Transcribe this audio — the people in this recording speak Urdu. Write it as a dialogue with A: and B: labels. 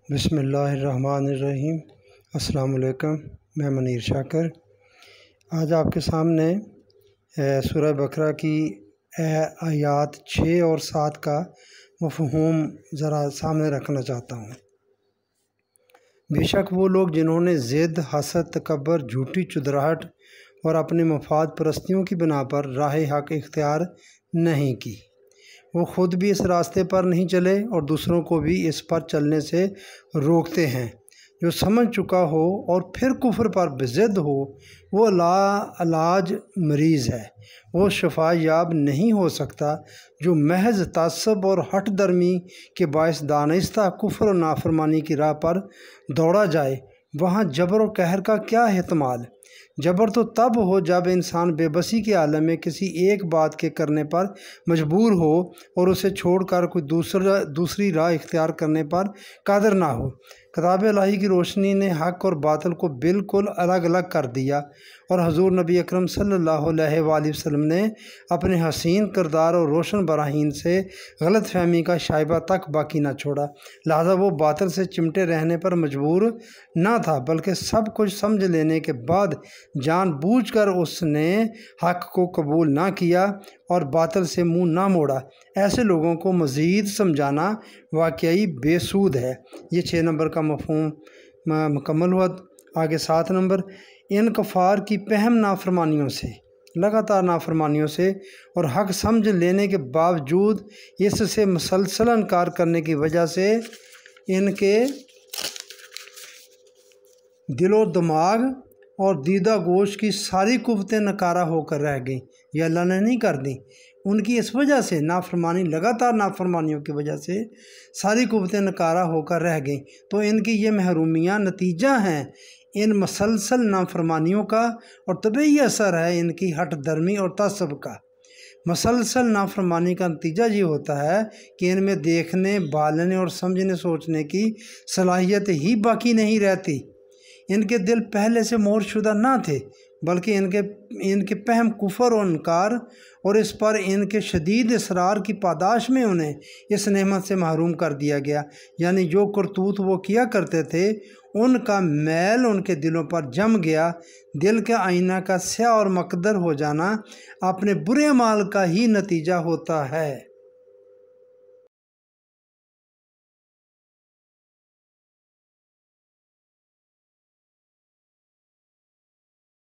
A: بسم اللہ الرحمن الرحیم۔ السلام علیکم، میں منیر شاکر۔ آج آپ کے سامنے سورہ بقرہ کی آیات 6 اور 7 کا مفہوم ذرا سامنے رکھنا چاہتا ہوں۔ بے شک وہ لوگ جنہوں نے ضد، حسد، تکبر، جھوٹی چدراہٹ اور اپنے مفاد پرستیوں کی بنا پر راہ حق اختیار نہیں کی، وہ خود بھی اس راستے پر نہیں چلے اور دوسروں کو بھی اس پر چلنے سے روکتے ہیں۔ جو سمجھ چکا ہو اور پھر کفر پر بضد ہو، وہ لا علاج مریض ہے، وہ شفا یاب نہیں ہو سکتا۔ جو محض تعصب اور ہٹ درمی کے باعث دانستہ کفر و نافرمانی کی راہ پر دوڑا جائے، وہاں جبر و قہر کا کیا احتمال؟ جبر تو تب ہو جب انسان بے بسی کے عالم میں کسی ایک بات کے کرنے پر مجبور ہو اور اسے چھوڑ کر کوئی دوسری راہ اختیار کرنے پر قادر نہ ہو۔ کتاب الہی کی روشنی نے حق اور باطل کو بالکل الگ الگ کر دیا، اور حضور نبی اکرم صلی اللہ علیہ وآلہ وسلم نے اپنے حسین کردار اور روشن براہین سے غلط فہمی کا شائبہ تک باقی نہ چھوڑا۔ لہذا وہ باطل سے چمٹے رہنے پر مجبور نہ تھا، بلکہ سب کچھ سمجھ لینے کے بعد جان بوجھ کر اس نے حق کو قبول نہ کیا اور باطل سے منہ نہ موڑا۔ ایسے لوگوں کو مزید سمجھانا واقعی بے سود ہے۔ یہ 6 نمبر کا مفہوم مکمل ہوا۔ آگے 7 نمبر، ان کفار کی پہم نافرمانیوں سے، لگاتار نافرمانیوں سے اور حق سمجھ لینے کے باوجود اس سے مسلسل انکار کرنے کی وجہ سے ان کے دل و دماغ اور دیدہ گوشت کی ساری قوتیں ناکارہ ہو کر رہ گئیں۔ یہ اللہ نے نہیں کر دی، ان کی اس وجہ سے نافرمانی، لگاتار نافرمانیوں کی وجہ سے ساری قوتیں ناکارہ ہو کر رہ گئیں۔ تو ان کی یہ محرومیاں نتیجہ ہیں ان مسلسل نافرمانیوں کا، اور طبعی اثر ہے ان کی ہٹ درمی اور تعصب کا۔ مسلسل نافرمانی کا نتیجہ یہ ہوتا ہے کہ ان میں دیکھنے، بھالنے اور سمجھنے سوچنے کی صلاحیت ہی باقی نہیں رہتی۔ ان کے دل پہلے سے مہر شدہ نہ تھے، بلکہ ان کے پہم کفر و انکار اور اس پر ان کے شدید اصرار کی پاداش میں انہیں اس نعمت سے محروم کر دیا گیا۔ یعنی جو کرتوت وہ کیا کرتے تھے، ان کا میل ان کے دلوں پر جم گیا۔ دل کے آئینہ کا سیاہ اور مقدر ہو جانا اپنے برے اعمال کا ہی نتیجہ ہوتا ہے۔